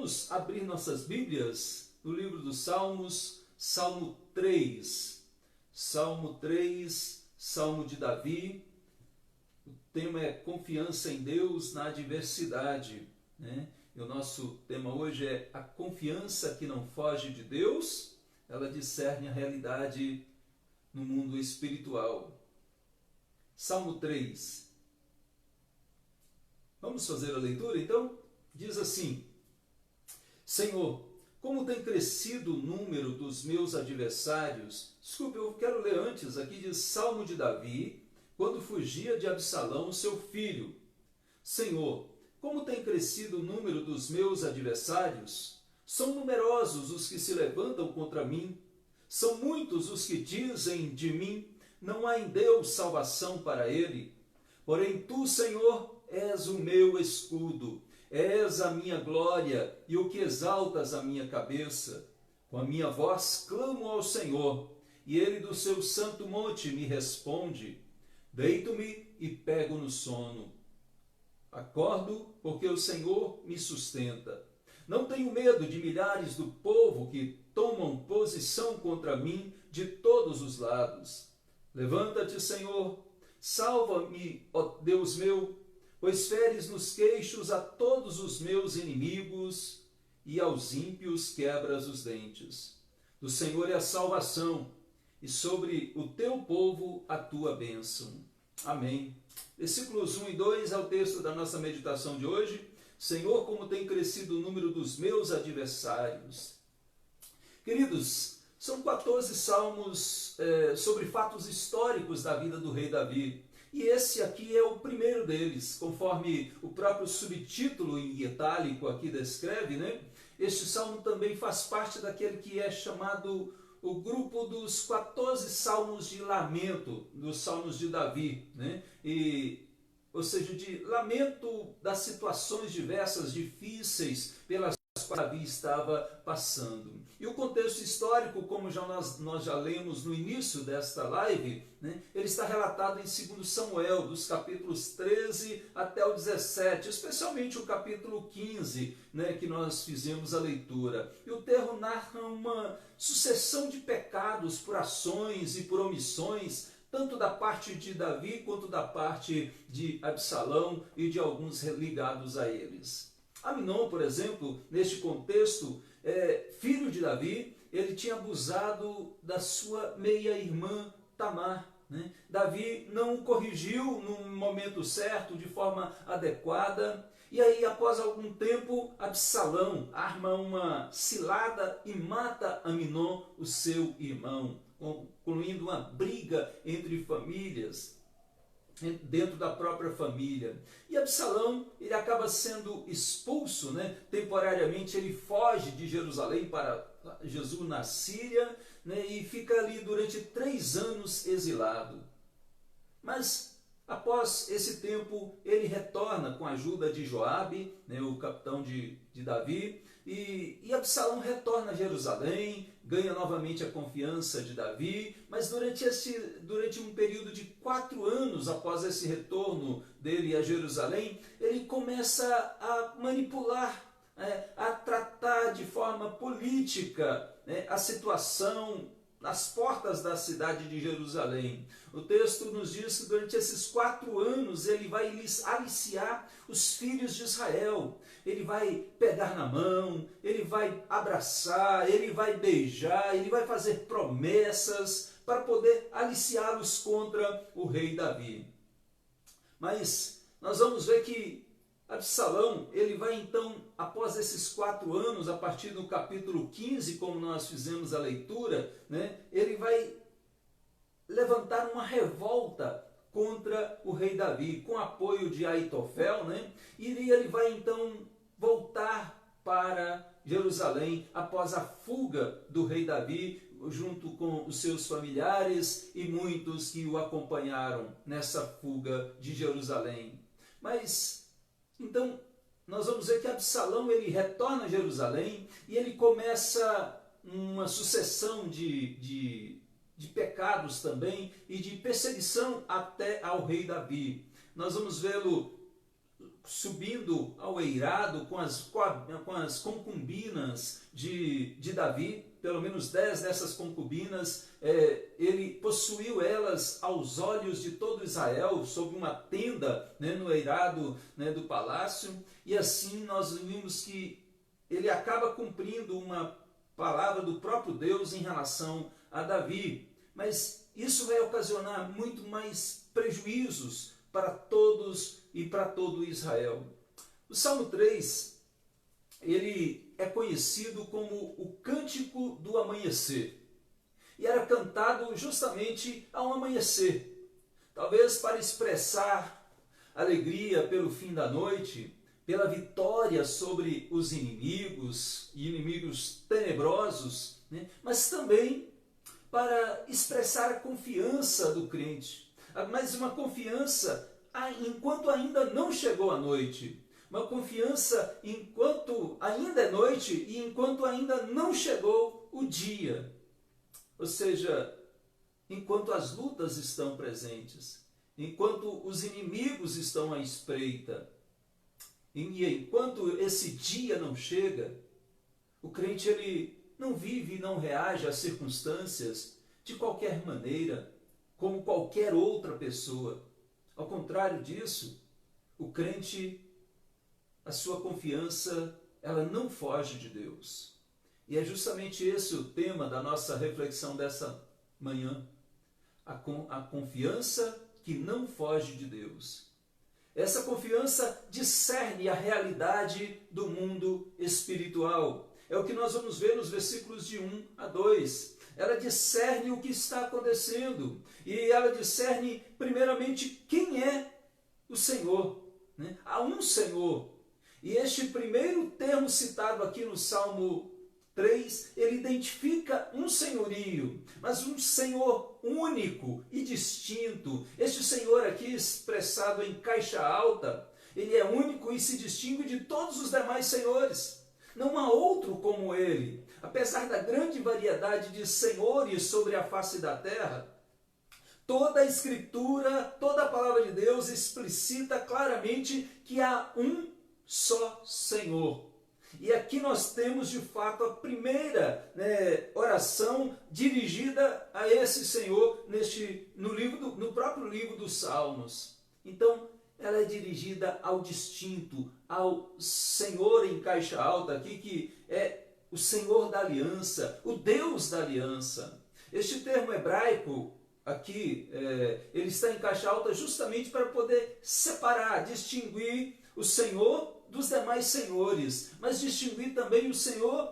Vamos abrir nossas Bíblias no livro dos Salmos, Salmo 3. Salmo 3, Salmo de Davi. O tema é confiança em Deus na adversidade, né? E o nosso tema hoje é a confiança que não foge de Deus, ela discerne a realidade no mundo espiritual. Salmo 3. Vamos fazer a leitura então? Diz assim: Senhor, como tem crescido o número dos meus adversários. Desculpe, eu quero ler antes aqui de Salmo de Davi, quando fugia de Absalão, seu filho. Senhor, como tem crescido o número dos meus adversários? São numerosos os que se levantam contra mim. São muitos os que dizem de mim, não há em Deus salvação para ele. Porém tu, Senhor, és o meu escudo, és a minha glória e o que exaltas a minha cabeça. Com a minha voz clamo ao Senhor, e ele do seu santo monte me responde. Deito-me e pego no sono. Acordo porque o Senhor me sustenta. Não tenho medo de milhares do povo que tomam posição contra mim de todos os lados. Levanta-te, Senhor, salva-me, ó Deus meu, pois feres nos queixos a todos os meus inimigos e aos ímpios quebras os dentes. Do Senhor é a salvação, e sobre o teu povo a tua bênção. Amém. Versículos 1 e 2 é o texto da nossa meditação de hoje. Senhor, como tem crescido o número dos meus adversários. Queridos, são 14 salmos sobre fatos históricos da vida do rei Davi. E esse aqui é o primeiro deles, conforme o próprio subtítulo em itálico aqui descreve, né? Este salmo também faz parte daquele que é chamado o grupo dos 14 salmos de lamento, dos salmos de Davi, né? Ou seja, de lamento das situações diversas, difíceis, pelas quais Davi estava passando. E o contexto histórico, como nós já lemos no início desta live, né, ele está relatado em 2 Samuel, dos capítulos 13 até o 17, especialmente o capítulo 15, né, que nós fizemos a leitura. E o texto narra uma sucessão de pecados por ações e por omissões, tanto da parte de Davi quanto da parte de Absalão e de alguns ligados a eles. Aminon, por exemplo, neste contexto, filho de Davi, ele tinha abusado da sua meia-irmã Tamar, né? Davi não o corrigiu no momento certo, de forma adequada, e aí após algum tempo, Absalão arma uma cilada e mata Aminon, o seu irmão, concluindo uma briga entre famílias, dentro da própria família. E Absalão, ele acaba sendo expulso, né? Temporariamente ele foge de Jerusalém para Jesús na Síria, né? E fica ali durante 3 anos exilado. Mas após esse tempo ele retorna com a ajuda de Joabe, né? O capitão de Davi, e Absalão retorna a Jerusalém, ganha novamente a confiança de Davi, mas durante um período de 4 anos após esse retorno dele a Jerusalém, ele começa a manipular, a tratar de forma política, né, a situação nas portas da cidade de Jerusalém. O texto nos diz que durante esses 4 anos ele vai aliciar os filhos de Israel. Ele vai pegar na mão, ele vai abraçar, ele vai beijar, ele vai fazer promessas para poder aliciá-los contra o rei Davi. Mas nós vamos ver que Absalão, ele vai então, após esses 4 anos, a partir do capítulo 15, como nós fizemos a leitura, né, ele vai levantar uma revolta contra o rei Davi, com apoio de Aitofel, né, e ele vai então voltar para Jerusalém após a fuga do rei Davi, junto com os seus familiares e muitos que o acompanharam nessa fuga de Jerusalém. Mas então, nós vamos ver que Absalão, ele retorna a Jerusalém e ele começa uma sucessão de pecados também e de perseguição até ao rei Davi. Nós vamos vê-lo subindo ao eirado com as concubinas de Davi, pelo menos 10 dessas concubinas, ele possuiu elas aos olhos de todo Israel, sob uma tenda, né, no eirado, né, do palácio, e assim nós vimos que ele acaba cumprindo uma palavra do próprio Deus em relação a Davi, mas isso vai ocasionar muito mais prejuízos para todos e para todo Israel. O Salmo 3, ele é conhecido como o Cântico do Amanhecer. E era cantado justamente ao amanhecer. Talvez para expressar alegria pelo fim da noite, pela vitória sobre os inimigos, e inimigos tenebrosos, né? Mas também para expressar a confiança do crente. Mas uma confiança enquanto ainda não chegou a noite. Uma confiança enquanto ainda é noite e enquanto ainda não chegou o dia. Ou seja, enquanto as lutas estão presentes, enquanto os inimigos estão à espreita, e enquanto esse dia não chega, o crente ele não vive e não reage às circunstâncias de qualquer maneira, como qualquer outra pessoa. Ao contrário disso, o crente, a sua confiança, ela não foge de Deus. E é justamente esse o tema da nossa reflexão dessa manhã. A confiança que não foge de Deus. Essa confiança discerne a realidade do mundo espiritual. É o que nós vamos ver nos versículos de 1 a 2. Ela discerne o que está acontecendo. E ela discerne, primeiramente, quem é o Senhor. Né? Há um Senhor. E este primeiro termo citado aqui no Salmo 3, ele identifica um senhorio, mas um Senhor único e distinto. Este Senhor aqui, expressado em caixa alta, ele é único e se distingue de todos os demais senhores. Não há outro como ele. Apesar da grande variedade de senhores sobre a face da terra, toda a Escritura, toda a palavra de Deus explicita claramente que há um só Senhor. E aqui nós temos de fato a primeira, oração dirigida a esse Senhor no próprio livro dos Salmos. Então, ela é dirigida ao distinto, ao Senhor em caixa alta aqui, que é o Senhor da aliança, o Deus da aliança. Este termo hebraico aqui, ele está em caixa alta justamente para poder separar, distinguir o Senhor dos demais senhores, mas distinguir também o Senhor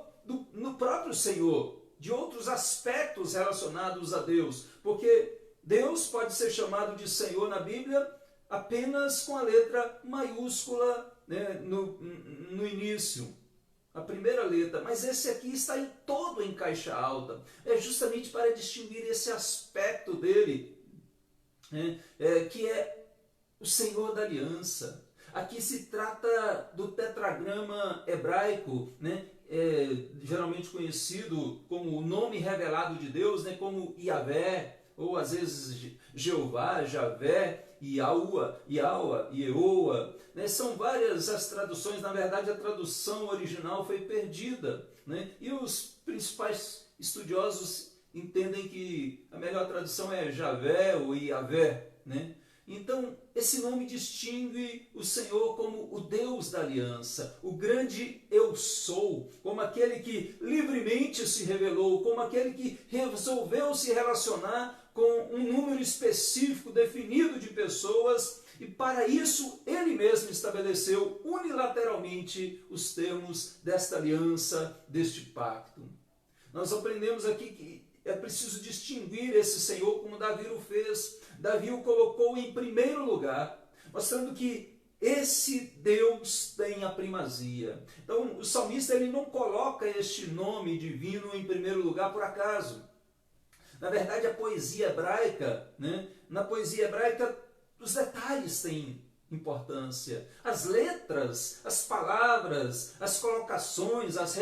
no próprio Senhor, de outros aspectos relacionados a Deus, porque Deus pode ser chamado de Senhor na Bíblia apenas com a letra maiúscula, né, no início, a primeira letra, mas esse aqui está todo em caixa alta, é justamente para distinguir esse aspecto dele, né, que é o Senhor da aliança. Aqui se trata do tetragrama hebraico, né? Geralmente conhecido como o nome revelado de Deus, né? Como Yahvé, ou às vezes Jeová, Javé, Yahuá, Yehoa. Né? São várias as traduções, na verdade a tradução original foi perdida. Né? E os principais estudiosos entendem que a melhor tradução é Javé ou Yahvé, né? Então, esse nome distingue o Senhor como o Deus da aliança, o grande eu sou, como aquele que livremente se revelou, como aquele que resolveu se relacionar com um número específico, definido de pessoas, e para isso ele mesmo estabeleceu unilateralmente os termos desta aliança, deste pacto. Nós aprendemos aqui que é preciso distinguir esse Senhor como Davi o fez. Davi o colocou em primeiro lugar, mostrando que esse Deus tem a primazia. Então, o salmista ele não coloca este nome divino em primeiro lugar por acaso. Na verdade, a poesia hebraica, né? Na poesia hebraica, os detalhes têm importância. As letras, as palavras, as colocações, as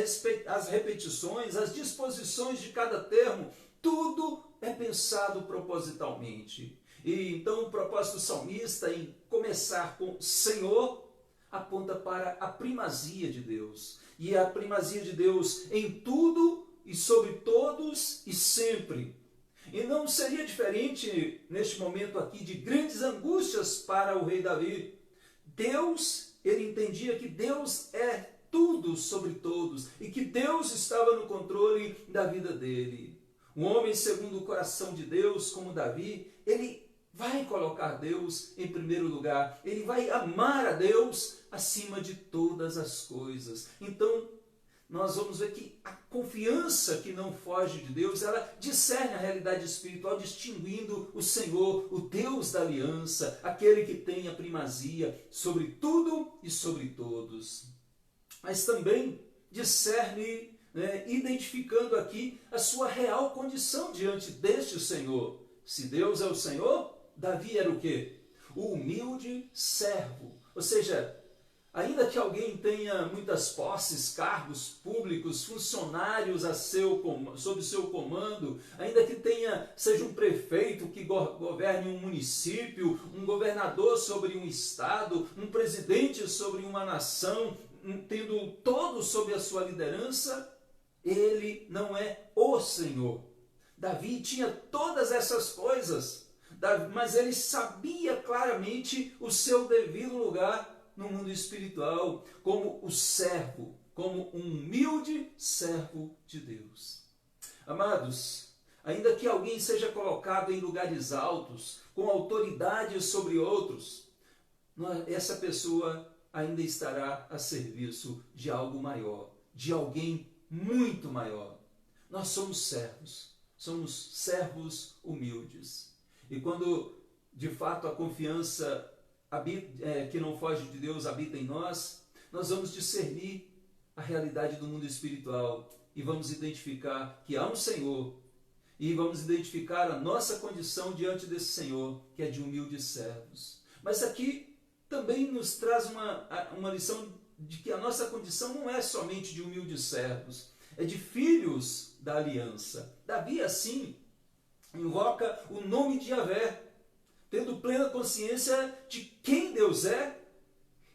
repetições, as disposições de cada termo, tudo é pensado propositalmente. E então o propósito do salmista em começar com Senhor, aponta para a primazia de Deus. E a primazia de Deus em tudo e sobre todos e sempre. E não seria diferente neste momento aqui de grandes angústias para o rei Davi. Deus, ele entendia que Deus é tudo sobre todos e que Deus estava no controle da vida dele. Um homem segundo o coração de Deus, como Davi, ele vai colocar Deus em primeiro lugar. Ele vai amar a Deus acima de todas as coisas. Então, nós vamos ver que a confiança que não foge de Deus, ela discerne a realidade espiritual, distinguindo o Senhor, o Deus da aliança, aquele que tem a primazia sobre tudo e sobre todos. Mas também discerne, identificando aqui a sua real condição diante deste Senhor. Se Deus é o Senhor, Davi era o quê? O humilde servo. Ou seja, ainda que alguém tenha muitas posses, cargos públicos, funcionários sob seu comando, ainda que seja um prefeito que governe um município, um governador sobre um estado, um presidente sobre uma nação, tendo todos sob a sua liderança, ele não é o Senhor. Davi tinha todas essas coisas, mas ele sabia claramente o seu devido lugar no mundo espiritual, como o servo, como um humilde servo de Deus. Amados, ainda que alguém seja colocado em lugares altos, com autoridade sobre outros, essa pessoa ainda estará a serviço de algo maior, de alguém muito maior. Nós somos servos humildes. E quando de fato a confiança que não foge de Deus habita em nós, nós vamos discernir a realidade do mundo espiritual e vamos identificar que há um Senhor e vamos identificar a nossa condição diante desse Senhor, que é de humildes servos. Mas aqui também nos traz uma lição de que a nossa condição não é somente de humildes servos, é de filhos da aliança. Davi, assim, invoca o nome de Yahvé, tendo plena consciência de quem Deus é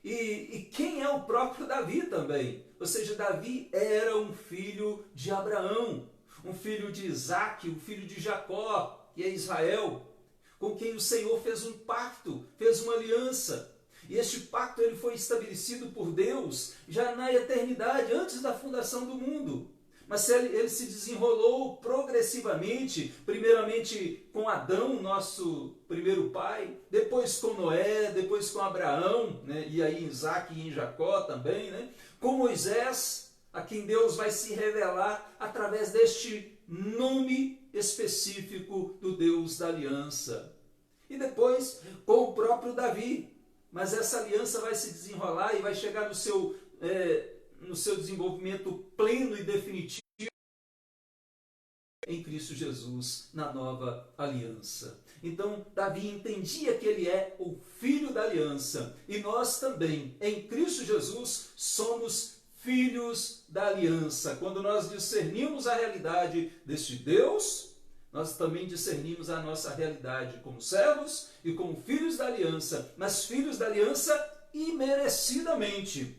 e quem é o próprio Davi também. Ou seja, Davi era um filho de Abraão, um filho de Isaac, um filho de Jacó, que é Israel, com quem o Senhor fez um pacto, fez uma aliança. E este pacto ele foi estabelecido por Deus já na eternidade, antes da fundação do mundo. Mas ele se desenrolou progressivamente, primeiramente com Adão, nosso primeiro pai, depois com Noé, depois com Abraão, e aí em Isaac e em Jacó também, com Moisés, a quem Deus vai se revelar através deste nome específico do Deus da aliança. E depois com o próprio Davi. Mas essa aliança vai se desenrolar e vai chegar no seu desenvolvimento pleno e definitivo em Cristo Jesus, na nova aliança. Então, Davi entendia que ele é o filho da aliança. E nós também, em Cristo Jesus, somos filhos da aliança. Quando nós discernimos a realidade deste Deus, nós também discernimos a nossa realidade como servos e como filhos da aliança, mas filhos da aliança imerecidamente.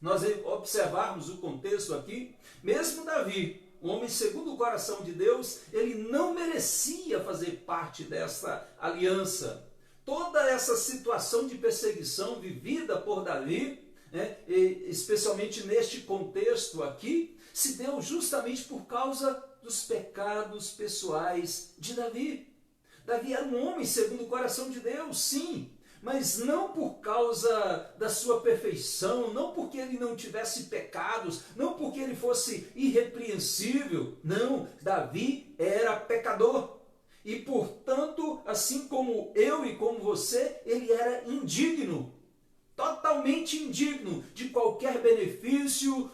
Nós observarmos o contexto aqui, mesmo Davi, um homem segundo o coração de Deus, ele não merecia fazer parte dessa aliança. Toda essa situação de perseguição vivida por Davi, especialmente neste contexto aqui, se deu justamente por causa dos pecados pessoais de Davi. Davi era um homem segundo o coração de Deus, sim, mas não por causa da sua perfeição, não porque ele não tivesse pecados, não porque ele fosse irrepreensível. Não, Davi era pecador. E, portanto, assim como eu e como você, ele era indigno, totalmente indigno de qualquer benefício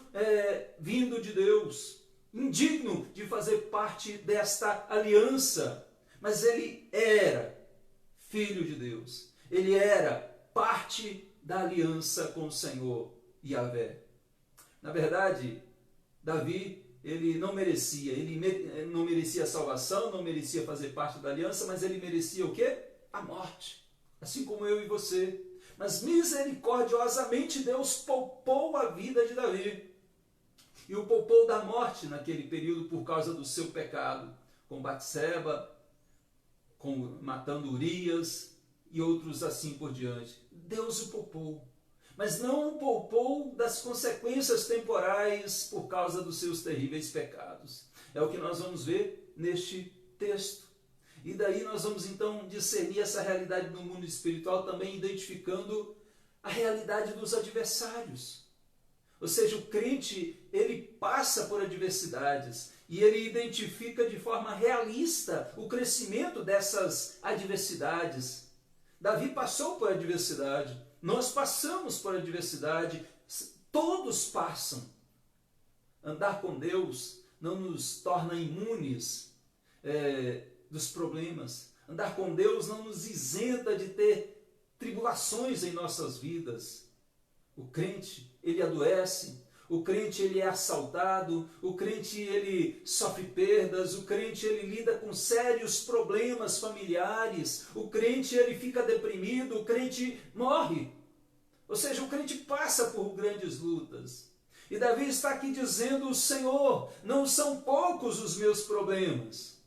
vindo de Deus. Indigno de fazer parte desta aliança, mas ele era filho de Deus, ele era parte da aliança com o Senhor Yahvé. Na verdade, Davi, ele não merecia a salvação, não merecia fazer parte da aliança, mas ele merecia o quê? A morte, assim como eu e você. Mas misericordiosamente Deus poupou a vida de Davi. E o poupou da morte naquele período por causa do seu pecado, com Batseba, matando Urias e outros assim por diante. Deus o poupou, mas não o poupou das consequências temporais por causa dos seus terríveis pecados. É o que nós vamos ver neste texto. E daí nós vamos então discernir essa realidade no mundo espiritual, também identificando a realidade dos adversários. Ou seja, o crente, ele passa por adversidades e ele identifica de forma realista o crescimento dessas adversidades. Davi passou por adversidade, nós passamos por adversidade, todos passam. Andar com Deus não nos torna imunes dos problemas. Andar com Deus não nos isenta de ter tribulações em nossas vidas. O crente, ele adoece, o crente, ele é assaltado, o crente, ele sofre perdas, o crente, ele lida com sérios problemas familiares, o crente, ele fica deprimido, o crente morre. Ou seja, o crente passa por grandes lutas. E Davi está aqui dizendo: Senhor, não são poucos os meus problemas.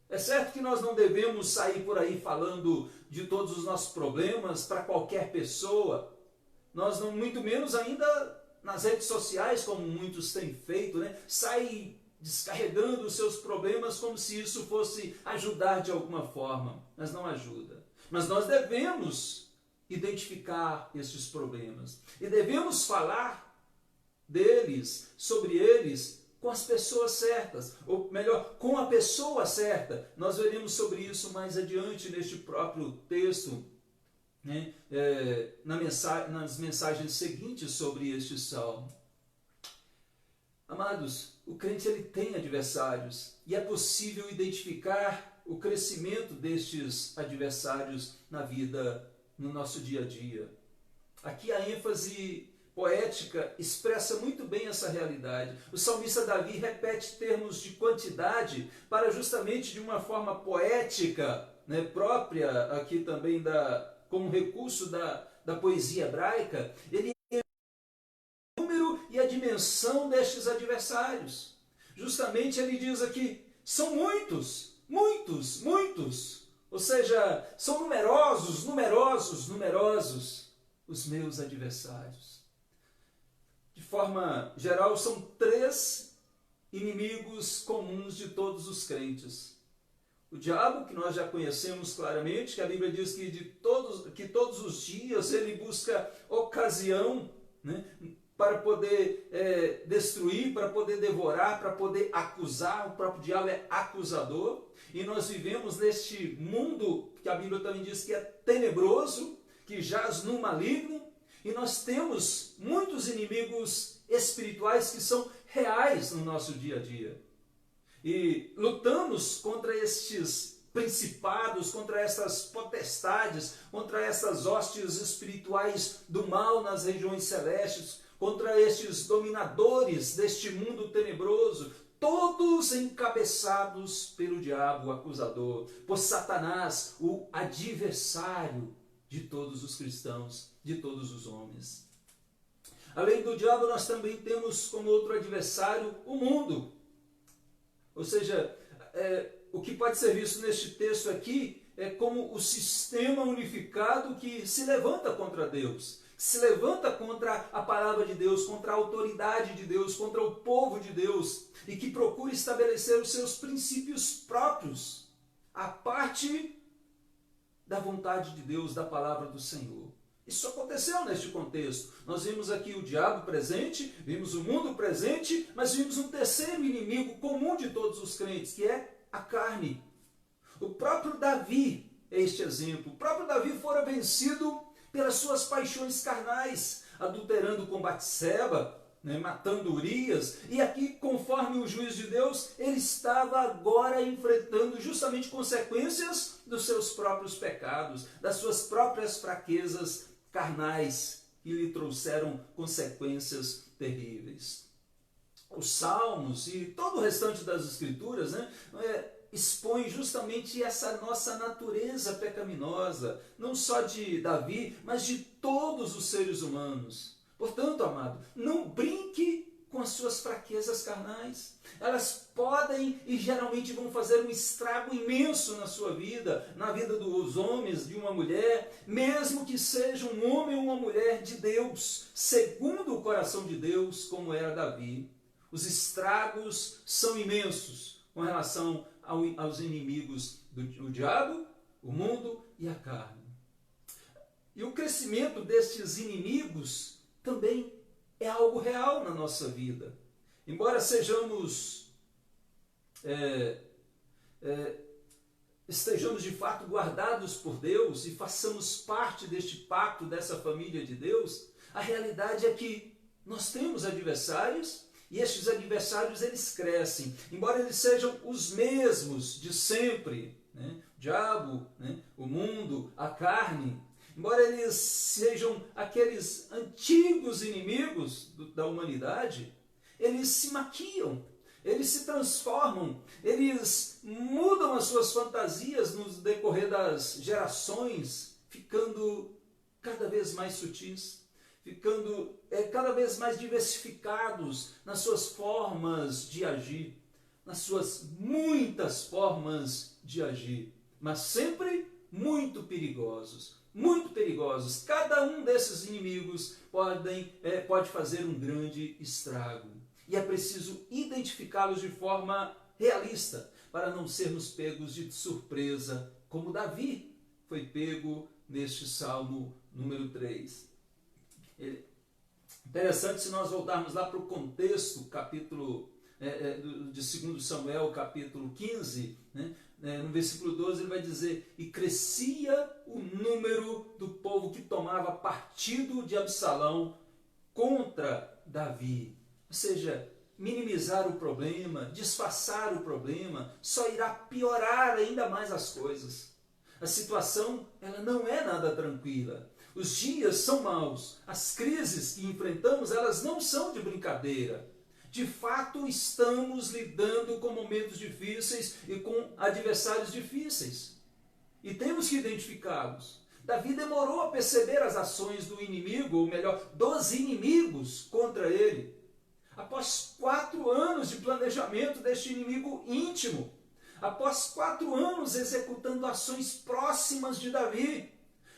É certo que nós não devemos sair por aí falando de todos os nossos problemas para qualquer pessoa. Nós não, muito menos ainda nas redes sociais, como muitos têm feito, né? Sai descarregando os seus problemas como se isso fosse ajudar de alguma forma, mas não ajuda. Mas nós devemos identificar esses problemas e devemos falar deles, sobre eles, com as pessoas certas, ou melhor, com a pessoa certa. Nós veremos sobre isso mais adiante neste próprio texto, né? Nas mensagens seguintes sobre este salmo. Amados, o crente, ele tem adversários e é possível identificar o crescimento destes adversários na vida, no nosso dia a dia. Aqui a ênfase poética expressa muito bem essa realidade. O salmista Davi repete termos de quantidade para justamente de uma forma poética, né, própria aqui também como recurso da poesia hebraica, ele o número e a dimensão destes adversários. Justamente ele diz aqui, são muitos, muitos, muitos. Ou seja, são numerosos, numerosos, numerosos os meus adversários. De forma geral, são 3 inimigos comuns de todos os crentes. O diabo, que nós já conhecemos claramente, que a Bíblia diz que todos os dias ele busca ocasião, né, para poder destruir, para poder devorar, para poder acusar. O próprio diabo é acusador. E nós vivemos neste mundo que a Bíblia também diz que é tenebroso, que jaz no maligno. E nós temos muitos inimigos espirituais que são reais no nosso dia a dia. E lutamos contra estes principados, contra estas potestades, contra estas hostes espirituais do mal nas regiões celestes, contra estes dominadores deste mundo tenebroso, todos encabeçados pelo diabo, o acusador, por Satanás, o adversário de todos os cristãos, de todos os homens. Além do diabo, nós também temos como outro adversário o mundo. Ou seja, o que pode ser visto neste texto aqui é como o sistema unificado que se levanta contra Deus, que se levanta contra a palavra de Deus, contra a autoridade de Deus, contra o povo de Deus, e que procura estabelecer os seus princípios próprios, a parte da vontade de Deus, da palavra do Senhor. Isso aconteceu neste contexto. Nós vimos aqui o diabo presente, vimos o mundo presente, mas vimos um terceiro inimigo comum de todos os crentes, que é a carne. O próprio Davi é este exemplo. O próprio Davi fora vencido pelas suas paixões carnais, adulterando com Batseba, né, matando Urias, e aqui, conforme o juízo de Deus, ele estava agora enfrentando justamente consequências dos seus próprios pecados, das suas próprias fraquezas carnais, que lhe trouxeram consequências terríveis. Os Salmos e todo o restante das Escrituras, né, expõe justamente essa nossa natureza pecaminosa, não só de Davi, mas de todos os seres humanos. Portanto, amado, não brinque com as suas fraquezas carnais. Elas podem e geralmente vão fazer um estrago imenso na sua vida, na vida dos homens, de uma mulher, mesmo que seja um homem ou uma mulher de Deus, segundo o coração de Deus, como era Davi. Os estragos são imensos com relação aos inimigos do diabo, o mundo e a carne. E o crescimento destes inimigos também é algo real na nossa vida. Embora estejamos de fato guardados por Deus e façamos parte deste pacto, dessa família de Deus, a realidade é que nós temos adversários e estes adversários eles crescem. Embora eles sejam os mesmos de sempre, né? O diabo, né? O mundo, a carne, embora eles sejam aqueles antigos inimigos da humanidade, eles se maquiam, eles se transformam, eles mudam as suas fantasias no decorrer das gerações, ficando cada vez mais sutis, ficando cada vez mais diversificados nas suas formas de agir, nas suas muitas formas de agir, mas sempre muito perigosos. Muito perigosos. Cada um desses inimigos pode fazer um grande estrago. E é preciso identificá-los de forma realista, para não sermos pegos de surpresa, como Davi foi pego neste Salmo número 3. Interessante se nós voltarmos lá para o contexto, capítulo de 2 Samuel, capítulo 15, né? No versículo 12 ele vai dizer: e crescia o número do povo que tomava partido de Absalão contra Davi. Ou seja, minimizar o problema, disfarçar o problema, só irá piorar ainda mais as coisas. A situação ela não é nada tranquila. Os dias são maus. As crises que enfrentamos, elas não são de brincadeira. De fato, estamos lidando com momentos difíceis e com adversários difíceis. E temos que identificá-los. Davi demorou a perceber as ações do inimigo, ou melhor, dos inimigos contra ele. Após 4 anos de planejamento deste inimigo íntimo, após 4 anos executando ações próximas de Davi,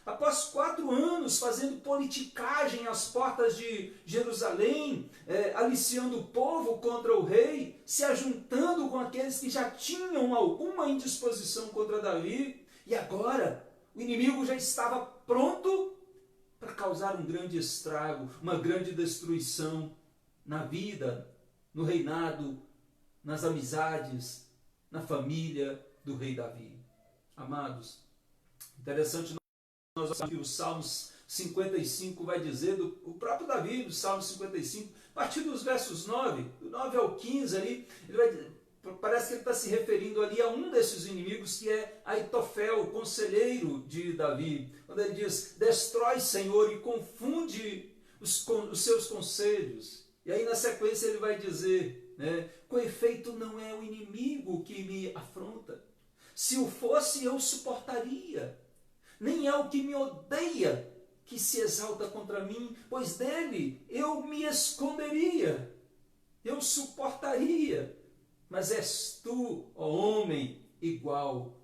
após 4 anos fazendo politicagem às portas de Jerusalém, aliciando o povo contra o rei, se ajuntando com aqueles que já tinham alguma indisposição contra Davi, e agora o inimigo já estava pronto para causar um grande estrago, uma grande destruição na vida, no reinado, nas amizades, na família do rei Davi. Amados, interessante nós que o Salmos 55 vai dizer, o próprio Davi, do Salmo 55, a partir dos versos 9, do 9 ao 15 ali, parece que ele está se referindo ali a um desses inimigos, que é Aitofel, o conselheiro de Davi, quando ele diz: destrói, Senhor, e confunde os seus conselhos. E aí na sequência ele vai dizer, né, com efeito não é o inimigo que me afronta, se o fosse eu suportaria, nem é o que me odeia que se exalta contra mim, pois dele eu me esconderia, eu suportaria, mas és tu, ó homem, igual.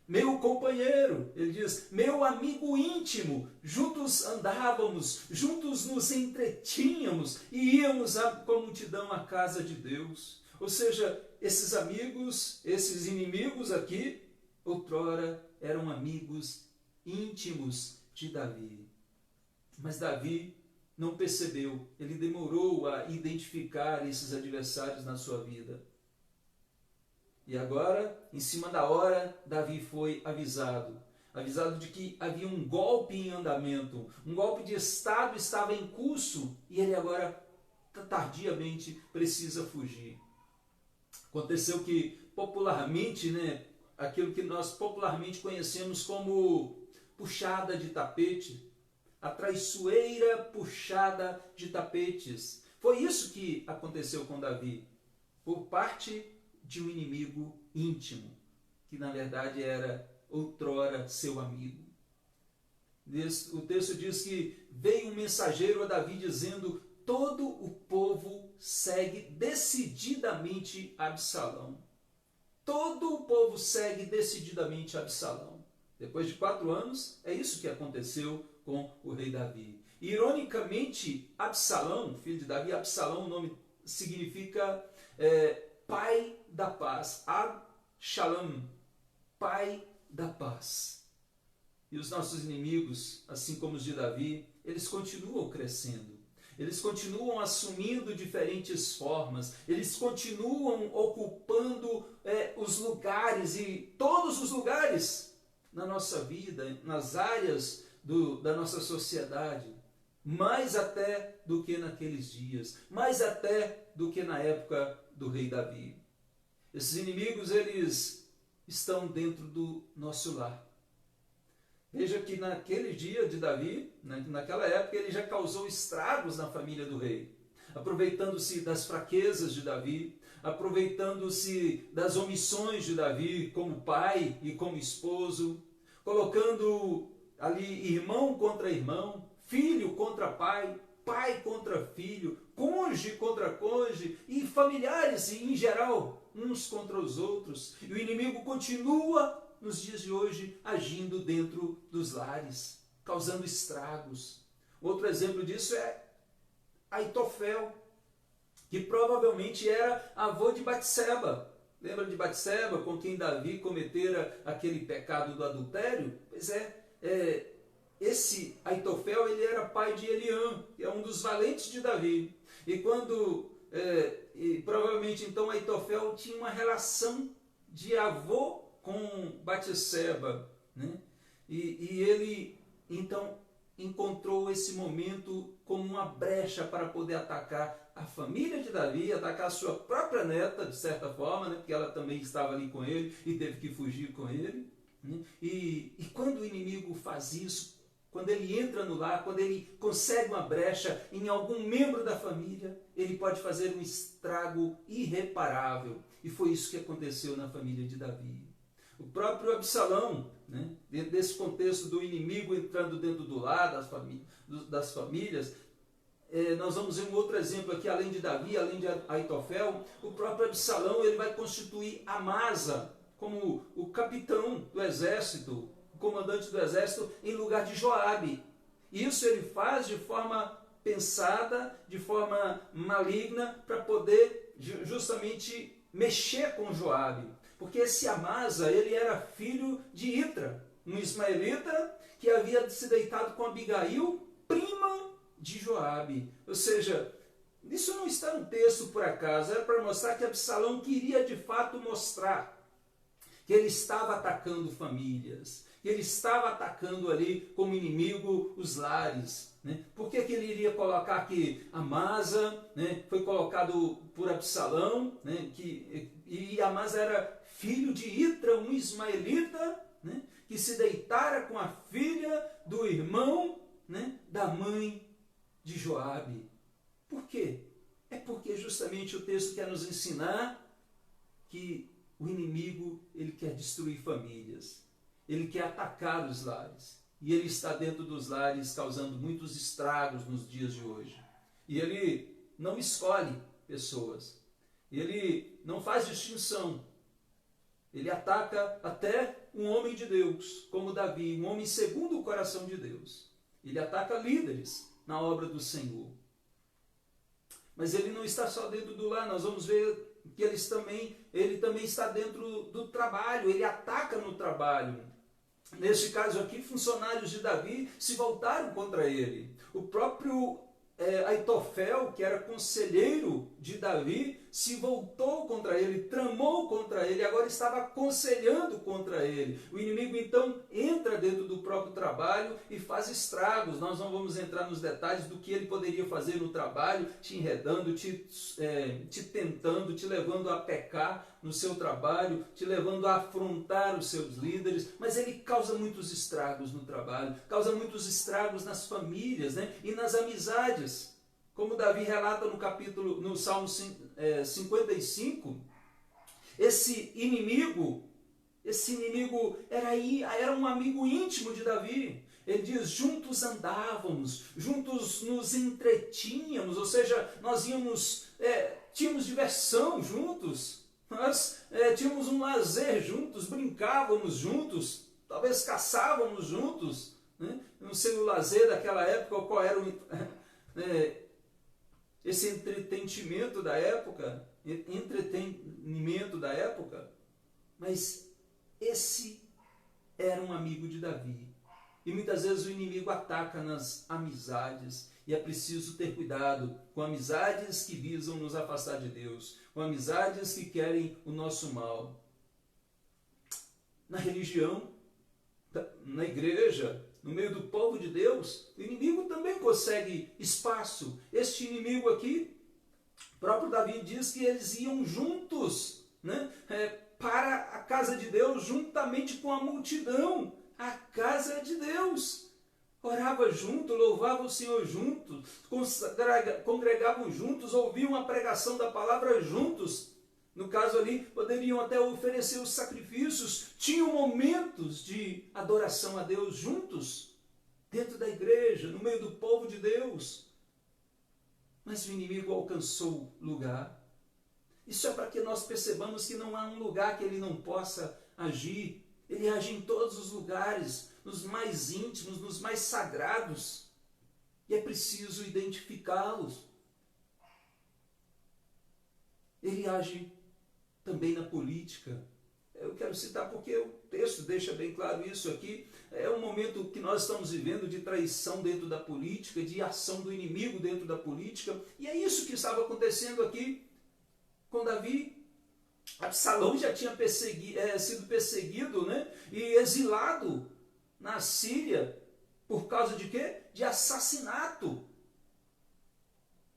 Meu companheiro, ele diz, meu amigo íntimo, juntos andávamos, juntos nos entretínhamos e íamos com a multidão à casa de Deus. Ou seja, esses amigos, esses inimigos aqui, outrora eram amigos íntimos de Davi. Mas Davi não percebeu, ele demorou a identificar esses adversários na sua vida. E agora, em cima da hora, Davi foi avisado de que havia um golpe em andamento, um golpe de Estado estava em curso e ele agora, tardiamente, precisa fugir. Aconteceu que, popularmente, aquilo que nós popularmente conhecemos como puxada de tapete, a traiçoeira puxada de tapetes. Foi isso que aconteceu com Davi, por parte de um inimigo íntimo, que na verdade era outrora seu amigo. O texto diz que veio um mensageiro a Davi dizendo: todo o povo segue decididamente Absalão. Todo o povo segue decididamente Absalão. Depois de 4 anos, é isso que aconteceu com o rei Davi. Ironicamente, Absalão, filho de Davi, Absalão, o nome significa pai da paz. Ab-Shalom, pai da paz. E os nossos inimigos, assim como os de Davi, eles continuam crescendo. Eles continuam assumindo diferentes formas, eles continuam ocupando os lugares, e todos os lugares na nossa vida, nas áreas da nossa sociedade, mais até do que naqueles dias, mais até do que na época do rei Davi. Esses inimigos, eles estão dentro do nosso lar. Veja que naquele dia de Davi, naquela época, ele já causou estragos na família do rei, aproveitando-se das fraquezas de Davi, aproveitando-se das omissões de Davi como pai e como esposo, colocando ali irmão contra irmão, filho contra pai, pai contra filho, cônjuge contra cônjuge e familiares em geral, uns contra os outros. E o inimigo continua nos dias de hoje agindo dentro dos lares, causando estragos. Outro exemplo disso é Aitofel, que provavelmente era avô de Batseba. Lembra de Batseba, com quem Davi cometera aquele pecado do adultério? Pois esse Aitofel, ele era pai de Eliã, que é um dos valentes de Davi. E provavelmente então Aitofel tinha uma relação de avô com Batseba, né? E ele então encontrou esse momento como uma brecha para poder atacar a família de Davi, atacar a sua própria neta, de certa forma, né? Porque ela também estava ali com ele e teve que fugir com ele, né? E quando o inimigo faz isso, quando ele entra no lar, quando ele consegue uma brecha em algum membro da família, ele pode fazer um estrago irreparável. E foi isso que aconteceu na família de Davi. O próprio Absalão, né, dentro desse contexto do inimigo entrando dentro do lar, das famílias, nós vamos ver um outro exemplo aqui, além de Davi, além de Aitofel, o próprio Absalão, ele vai constituir Amasa como o capitão do exército, o comandante do exército, em lugar de Joabe. Isso ele faz de forma pensada, de forma maligna, para poder justamente mexer com Joabe. Porque esse Amasa, ele era filho de Itra, um ismaelita que havia se deitado com Abigail, prima de Joabe. Ou seja, isso não está no texto por acaso, era para mostrar que Absalão queria de fato mostrar que ele estava atacando famílias, que ele estava atacando ali como inimigo os lares. Né? Por que ele iria colocar aqui Amasa, né? Foi colocado por Absalão, né? E Amasa era filho de Itra, um ismaelita, né? Que se deitara com a filha do irmão, né? Da mãe de Joabe. Por quê? É porque justamente o texto quer nos ensinar que o inimigo, ele quer destruir famílias, ele quer atacar os lares, e ele está dentro dos lares causando muitos estragos nos dias de hoje. E ele não escolhe pessoas, ele não faz distinção, ele ataca até um homem de Deus, como Davi, um homem segundo o coração de Deus. Ele ataca líderes na obra do Senhor. Mas ele não está só dentro do lar, nós vamos ver que ele também está dentro do trabalho, ele ataca no trabalho. Neste caso aqui, funcionários de Davi se voltaram contra ele. O próprio Aitofel, que era conselheiro de Davi, se voltou contra ele, tramou contra ele, agora estava aconselhando contra ele. O inimigo então entra dentro do próprio trabalho e faz estragos. Nós não vamos entrar nos detalhes do que ele poderia fazer no trabalho, te enredando, te tentando, te levando a pecar no seu trabalho, te levando a afrontar os seus líderes, mas ele causa muitos estragos no trabalho, causa muitos estragos nas famílias, né? E nas amizades. Como Davi relata no Salmo 55, Esse inimigo era um amigo íntimo de Davi. Ele diz, juntos andávamos, juntos nos entretínhamos, ou seja, nós tínhamos diversão juntos, nós tínhamos um lazer juntos, brincávamos juntos, talvez caçávamos juntos, né? Não sei o lazer daquela época, qual era esse entretenimento da época, mas esse era um amigo de Davi. E muitas vezes o inimigo ataca nas amizades, e é preciso ter cuidado com amizades que visam nos afastar de Deus, com amizades que querem o nosso mal. Na religião, na igreja, no meio do povo de Deus, o inimigo também consegue espaço. Este inimigo aqui, o próprio Davi diz que eles iam juntos, né, para a casa de Deus, juntamente com a multidão. A casa de Deus. Orava junto, louvava o Senhor juntos, congregavam juntos, ouviam a pregação da palavra juntos. No caso ali, poderiam até oferecer os sacrifícios, tinham momentos de adoração a Deus juntos, dentro da igreja, no meio do povo de Deus. Mas o inimigo alcançou lugar. Isso é para que nós percebamos que não há um lugar que ele não possa agir. Ele age em todos os lugares, nos mais íntimos, nos mais sagrados. E é preciso identificá-los. Ele age também na política. Eu quero citar porque o texto deixa bem claro isso aqui. É um momento que nós estamos vivendo de traição dentro da política, de ação do inimigo dentro da política. E é isso que estava acontecendo aqui com Davi. Absalão já tinha sido perseguido, né, e exilado na Síria. Por causa de quê? De assassinato.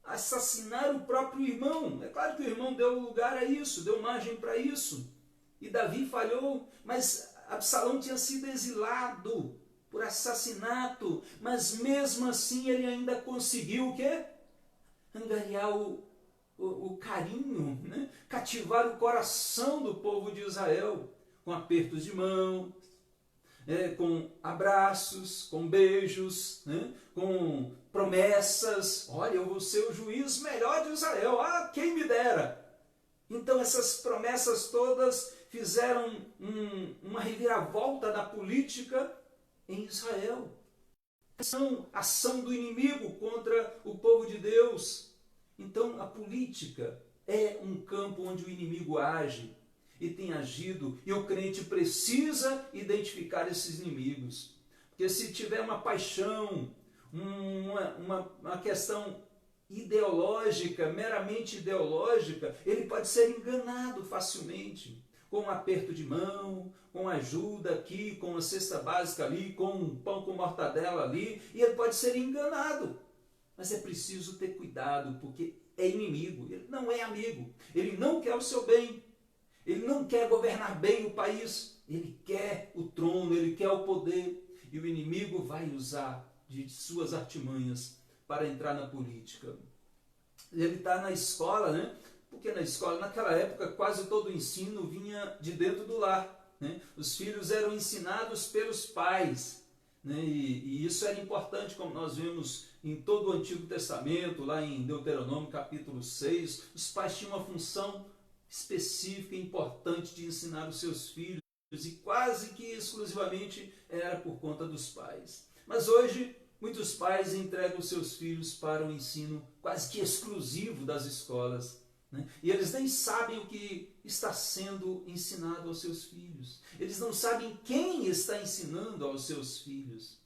Assassinar o próprio irmão. É claro que o irmão deu lugar a isso, deu margem para isso. E Davi falhou, mas Absalão tinha sido exilado por assassinato. Mas mesmo assim ele ainda conseguiu o quê? Angariar o carinho, né? Cativar o coração do povo de Israel, com apertos de mão, com abraços, com beijos, né? Com promessas. Olha, eu vou ser o juiz melhor de Israel, quem me dera. Então essas promessas todas fizeram uma reviravolta na política em Israel. Ação do inimigo contra o povo de Deus. Então, a política é um campo onde o inimigo age e tem agido, e o crente precisa identificar esses inimigos. Porque se tiver uma paixão, uma questão ideológica, meramente ideológica, ele pode ser enganado facilmente, com um aperto de mão, com ajuda aqui, com uma cesta básica ali, com um pão com mortadela ali, e ele pode ser enganado. Mas é preciso ter cuidado, porque é inimigo, ele não é amigo, ele não quer o seu bem, ele não quer governar bem o país, ele quer o trono, ele quer o poder, e o inimigo vai usar de suas artimanhas para entrar na política. Ele está na escola, né? Porque na escola, naquela época, quase todo o ensino vinha de dentro do lar, né? Os filhos eram ensinados pelos pais, né? E isso era importante, como nós vemos em todo o Antigo Testamento, lá em Deuteronômio capítulo 6, os pais tinham uma função específica e importante de ensinar os seus filhos, e quase que exclusivamente era por conta dos pais. Mas hoje, muitos pais entregam seus filhos para o ensino quase que exclusivo das escolas, né? E eles nem sabem o que está sendo ensinado aos seus filhos. Eles não sabem quem está ensinando aos seus filhos.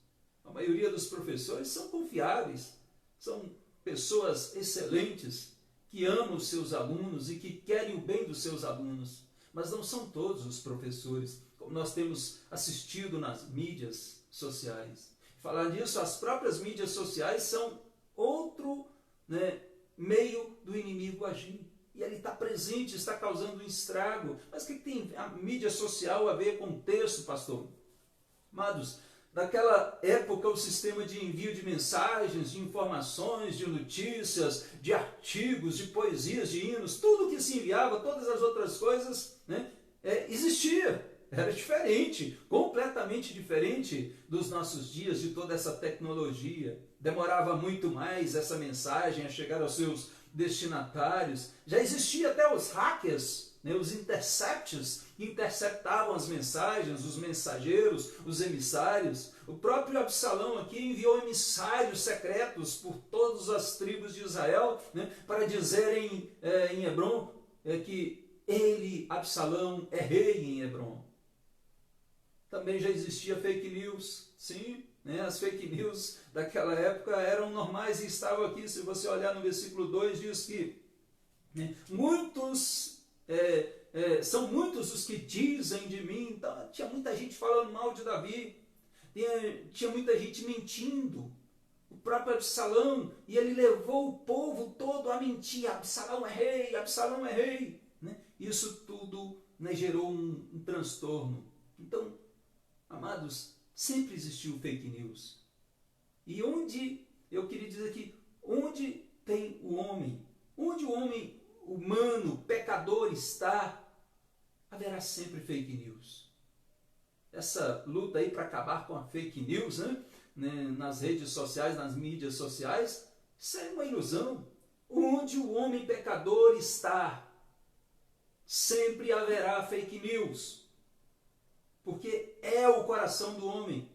A maioria dos professores são confiáveis, são pessoas excelentes, que amam os seus alunos e que querem o bem dos seus alunos. Mas não são todos os professores, como nós temos assistido nas mídias sociais. Falar nisso, as próprias mídias sociais são outro, né, meio do inimigo agir. E ele está presente, está causando um estrago. Mas o que tem a mídia social a ver com o texto, pastor? Amados, Naquela época, o sistema de envio de mensagens, de informações, de notícias, de artigos, de poesias, de hinos, tudo que se enviava, todas as outras coisas, né, existia. Era diferente, completamente diferente dos nossos dias, de toda essa tecnologia. Demorava muito mais essa mensagem a chegar aos seus destinatários. Já existia até os hackers, né, os intercepts, que interceptavam as mensagens, os mensageiros, os emissários. O próprio Absalão aqui enviou emissários secretos por todas as tribos de Israel, né, para dizerem em Hebron que ele, Absalão, é rei em Hebron. Também já existia fake news, sim, né? As fake news daquela época eram normais e estavam aqui. Se você olhar no versículo 2, diz que, né, são muitos os que dizem de mim. Então, tinha muita gente falando mal de Davi, tinha muita gente mentindo. O próprio Absalão, e ele levou o povo todo a mentir: Absalão é rei, Absalão é rei, né? Isso tudo, né, gerou um transtorno. Então, amados, sempre existiu fake news. E eu queria dizer que onde tem o homem, onde o homem humano, pecador está, haverá sempre fake news. Essa luta aí para acabar com a fake news, né, nas redes sociais, nas mídias sociais, isso é uma ilusão. Onde o homem pecador está, sempre haverá fake news. Porque é o coração do homem.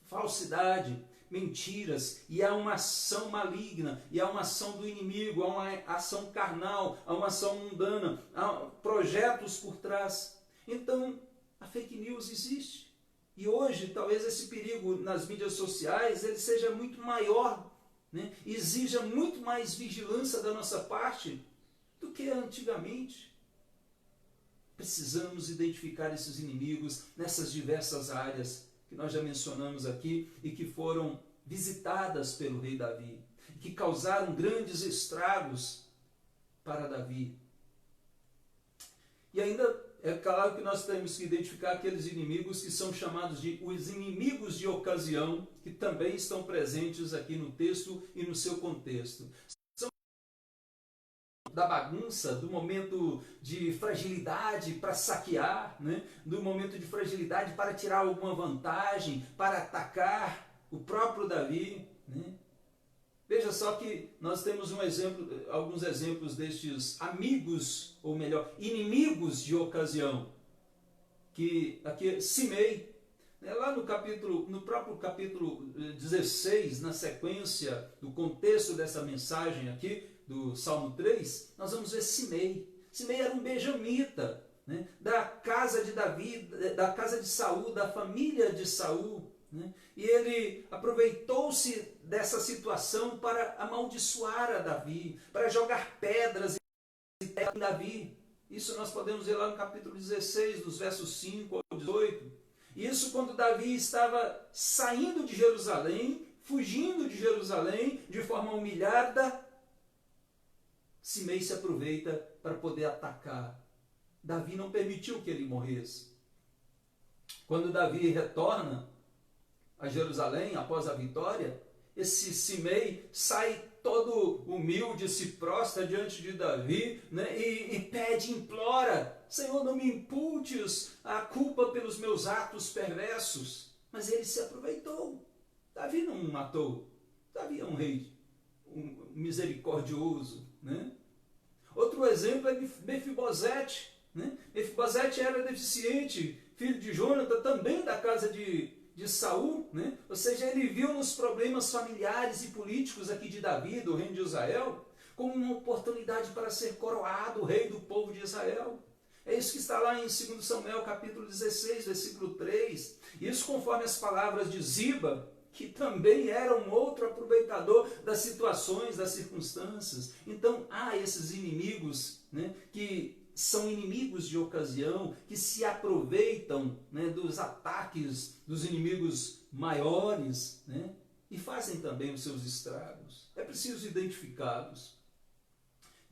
Falsidade, mentiras, e há uma ação maligna, e há uma ação do inimigo, há uma ação carnal, há uma ação mundana, há projetos por trás. Então, a fake news existe. E hoje, talvez esse perigo nas mídias sociais ele seja muito maior, né? Exija muito mais vigilância da nossa parte do que antigamente. Precisamos identificar esses inimigos nessas diversas áreas que nós já mencionamos aqui e que foram visitadas pelo rei Davi, que causaram grandes estragos para Davi. E ainda é claro que nós temos que identificar aqueles inimigos que são chamados de os inimigos de ocasião, que também estão presentes aqui no texto e no seu contexto. Da bagunça, do momento de fragilidade para saquear, né? Do momento de fragilidade para tirar alguma vantagem, para atacar o próprio Davi, né? Veja só que nós temos alguns exemplos destes amigos, ou melhor, inimigos de ocasião, que aqui Simei, né? Lá no próprio capítulo 16, na sequência do contexto dessa mensagem aqui, do Salmo 3, nós vamos ver Simei. Simei era um benjamita, né, da casa de Davi, da casa de Saul, da família de Saul, né, e ele aproveitou-se dessa situação para amaldiçoar a Davi, para jogar pedras em Davi. Isso nós podemos ver lá no capítulo 16, dos versos 5 ao 18. Isso quando Davi estava saindo de Jerusalém, fugindo de Jerusalém de forma humilhada. Simei se aproveita para poder atacar. Davi não permitiu que ele morresse. Quando Davi retorna a Jerusalém após a vitória, esse Simei sai todo humilde, se prostra diante de Davi, né, e pede, implora: Senhor, não me imputes a culpa pelos meus atos perversos. Mas ele se aproveitou. Davi não o matou. Davi é um rei misericordioso, né? Outro exemplo é Mefibosete, né? Mefibosete era deficiente, filho de Jonatã, também da casa de Saul, né? Ou seja, ele viu nos problemas familiares e políticos aqui de Davi, do reino de Israel, como uma oportunidade para ser coroado rei do povo de Israel. É isso que está lá em 2 Samuel capítulo 16, versículo 3. Isso conforme as palavras de Ziba, que também era um outro aproveitador das situações, das circunstâncias. Então há esses inimigos, né, que são inimigos de ocasião, que se aproveitam, né, dos ataques dos inimigos maiores, né, e fazem também os seus estragos. É preciso identificá-los.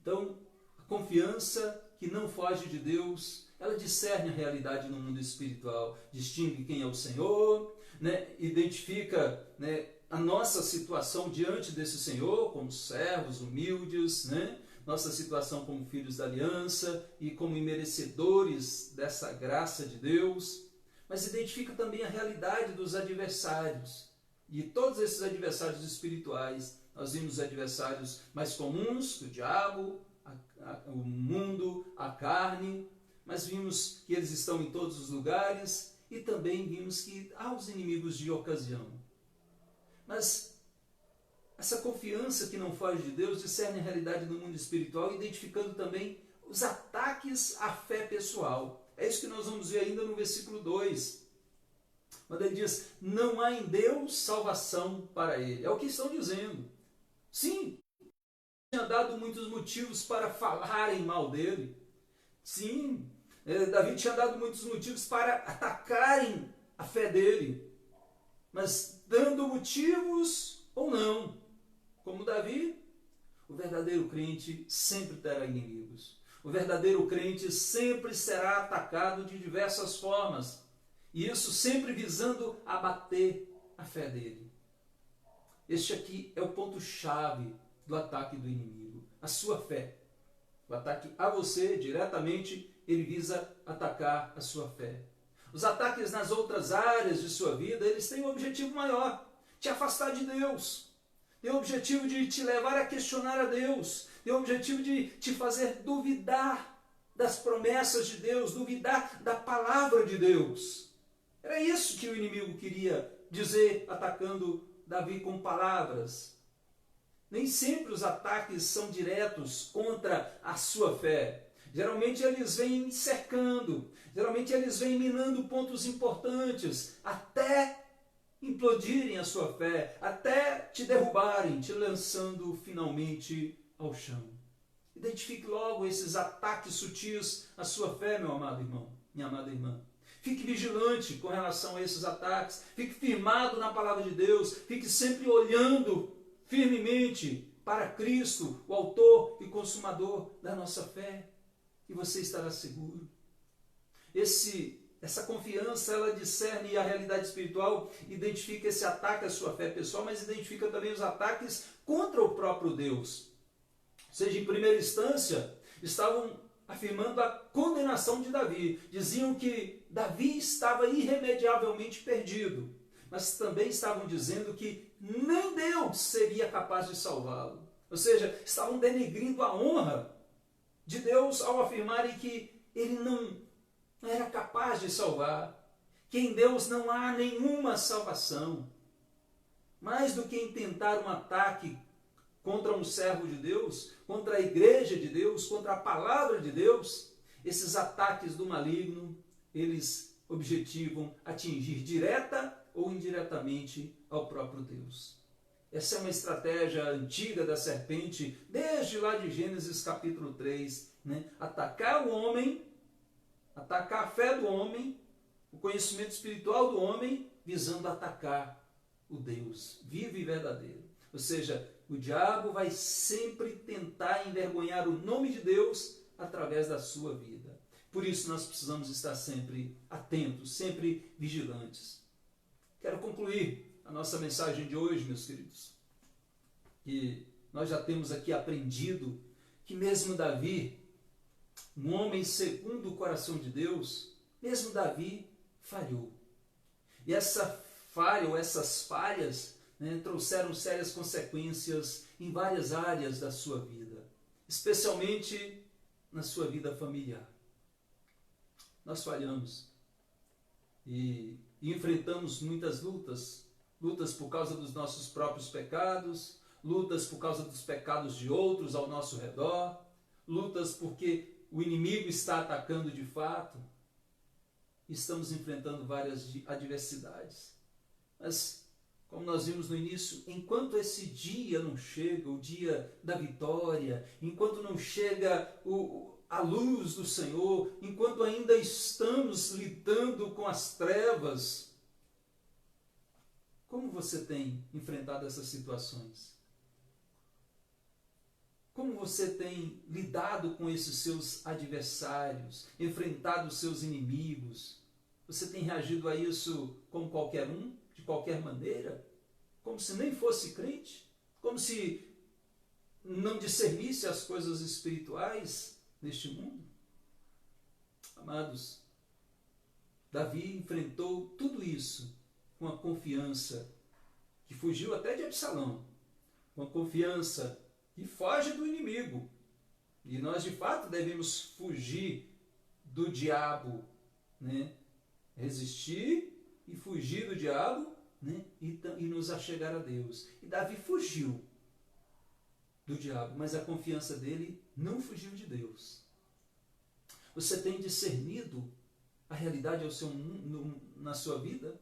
Então, a confiança que não foge de Deus ela discerne a realidade no mundo espiritual, distingue quem é o Senhor, né? Identifica, né, a nossa situação diante desse Senhor, como servos humildes, né? Nossa situação como filhos da aliança e como imerecedores dessa graça de Deus, mas identifica também a realidade dos adversários. E todos esses adversários espirituais, nós vimos adversários mais comuns, o diabo, o mundo, a carne, mas vimos que eles estão em todos os lugares e também vimos que há os inimigos de ocasião. Mas essa confiança que não foge de Deus discerne a realidade do mundo espiritual, identificando também os ataques à fé pessoal. É isso que nós vamos ver ainda no versículo 2. Quando ele diz, não há em Deus salvação para ele. É o que estão dizendo. Sim, tinha dado muitos motivos para falarem mal dele. Sim, Davi tinha dado muitos motivos para atacarem a fé dele. Mas dando motivos ou não, como Davi, o verdadeiro crente sempre terá inimigos. O verdadeiro crente sempre será atacado de diversas formas. E isso sempre visando abater a fé dele. Este aqui é o ponto-chave do ataque do inimigo, a sua fé. O ataque a você, diretamente, ele visa atacar a sua fé. Os ataques nas outras áreas de sua vida, eles têm um objetivo maior, te afastar de Deus. Tem o objetivo de te levar a questionar a Deus. Tem o objetivo de te fazer duvidar das promessas de Deus, duvidar da palavra de Deus. Era isso que o inimigo queria dizer, atacando Davi com palavras. Nem sempre os ataques são diretos contra a sua fé. Geralmente eles vêm cercando, geralmente eles vêm minando pontos importantes, até implodirem a sua fé, até te derrubarem, te lançando finalmente ao chão. Identifique logo esses ataques sutis à sua fé, meu amado irmão, minha amada irmã. Fique vigilante com relação a esses ataques, fique firmado na palavra de Deus, fique sempre olhando firmemente para Cristo, o autor e consumador da nossa fé, e você estará seguro. Essa confiança, ela discerne a realidade espiritual, identifica esse ataque à sua fé pessoal, mas identifica também os ataques contra o próprio Deus. Ou seja, em primeira instância, estavam afirmando a condenação de Davi. Diziam que Davi estava irremediavelmente perdido, mas também estavam dizendo que nem Deus seria capaz de salvá-lo. Ou seja, estavam denegrindo a honra de Deus ao afirmarem que ele não era capaz de salvar, que em Deus não há nenhuma salvação. Mais do que intentar um ataque contra um servo de Deus, contra a igreja de Deus, contra a palavra de Deus, esses ataques do maligno, eles objetivam atingir direta ou indiretamente ao próprio Deus. Essa é uma estratégia antiga da serpente, desde lá de Gênesis capítulo 3, né? Atacar o homem, atacar a fé do homem, o conhecimento espiritual do homem, visando atacar o Deus vivo e verdadeiro. Ou seja, o diabo vai sempre tentar envergonhar o nome de Deus através da sua vida. Por isso nós precisamos estar sempre atentos, sempre vigilantes. Quero concluir a nossa mensagem de hoje, meus queridos, que nós já temos aqui aprendido que mesmo Davi, um homem segundo o coração de Deus, mesmo Davi falhou. E essa falha ou essas falhas, né, trouxeram sérias consequências em várias áreas da sua vida, especialmente na sua vida familiar. Nós falhamos e enfrentamos muitas lutas, lutas por causa dos nossos próprios pecados, lutas por causa dos pecados de outros ao nosso redor, lutas porque o inimigo está atacando de fato. Estamos enfrentando várias adversidades. Mas, como nós vimos no início, enquanto esse dia não chega, o dia da vitória, enquanto não chega a luz do Senhor, enquanto ainda estamos lidando com as trevas, como você tem enfrentado essas situações? Como você tem lidado com esses seus adversários, enfrentado os seus inimigos? Você tem reagido a isso como qualquer um, de qualquer maneira? Como se nem fosse crente? Como se não discernisse as coisas espirituais neste mundo? Amados, Davi enfrentou tudo isso com a confiança que fugiu até de Absalão, com a confiança que foge do inimigo. E nós de fato devemos fugir do diabo, né? Resistir e fugir do diabo, né? E nos achegar a Deus. E Davi fugiu do diabo, mas a confiança dele não fugiu de Deus. Você tem discernido a realidade na sua vida?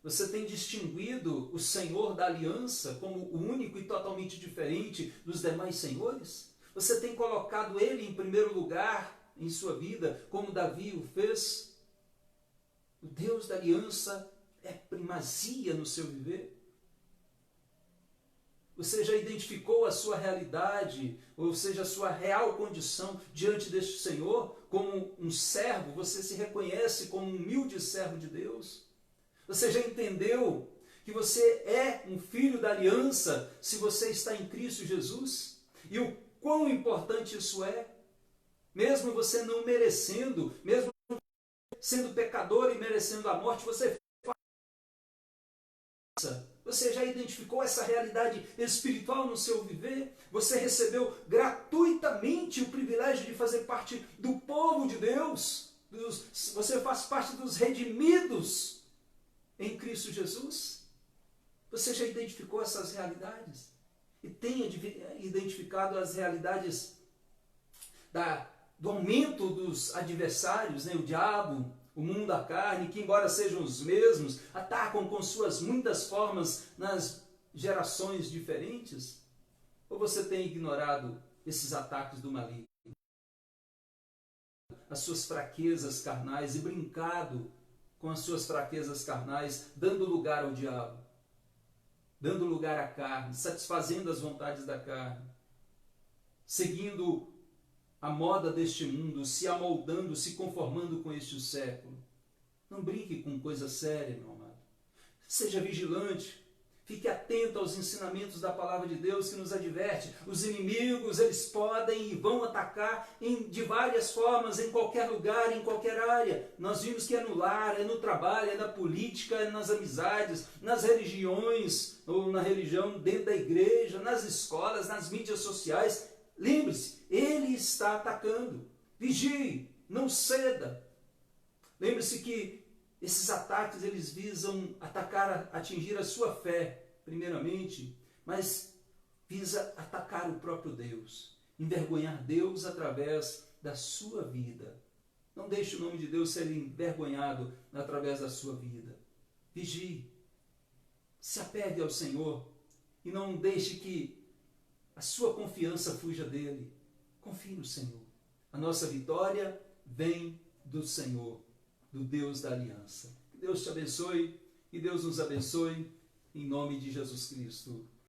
Você tem distinguido o Senhor da aliança como o único e totalmente diferente dos demais senhores? Você tem colocado Ele em primeiro lugar em sua vida, como Davi o fez? O Deus da aliança é primazia no seu viver? Você já identificou a sua realidade, ou seja, a sua real condição diante deste Senhor como um servo? Você se reconhece como um humilde servo de Deus? Você já entendeu que você é um filho da aliança se você está em Cristo Jesus? E o quão importante isso é? Mesmo você não merecendo, mesmo sendo pecador e merecendo a morte, você já identificou essa realidade espiritual no seu viver? Você recebeu gratuitamente o privilégio de fazer parte do povo de Deus? Você faz parte dos redimidos em Cristo Jesus? Você já identificou essas realidades? E tem identificado as realidades do aumento dos adversários, né? O diabo, o mundo da carne, que embora sejam os mesmos, atacam com suas muitas formas nas gerações diferentes? Ou você tem ignorado esses ataques do maligno, as suas fraquezas carnais, e brincado com as suas fraquezas carnais, dando lugar ao diabo, dando lugar à carne, satisfazendo as vontades da carne, seguindo a moda deste mundo, se amoldando, se conformando com este século? Não brinque com coisa séria, meu amado. Seja vigilante. Fique atento aos ensinamentos da palavra de Deus que nos adverte. Os inimigos, eles podem e vão atacar de várias formas, em qualquer lugar, em qualquer área. Nós vimos que é no lar, é no trabalho, é na política, é nas amizades, nas religiões, ou na religião dentro da igreja, nas escolas, nas mídias sociais. Lembre-se, ele está atacando. Vigie, não ceda. Lembre-se que esses ataques, eles visam atacar, atingir a sua fé, primeiramente, mas visa atacar o próprio Deus, envergonhar Deus através da sua vida. Não deixe o nome de Deus ser envergonhado através da sua vida. Vigie, se apegue ao Senhor e não deixe que a sua confiança fuja dele. Confie no Senhor. A nossa vitória vem do Senhor, do Deus da aliança. Que Deus te abençoe e Deus nos abençoe, em nome de Jesus Cristo.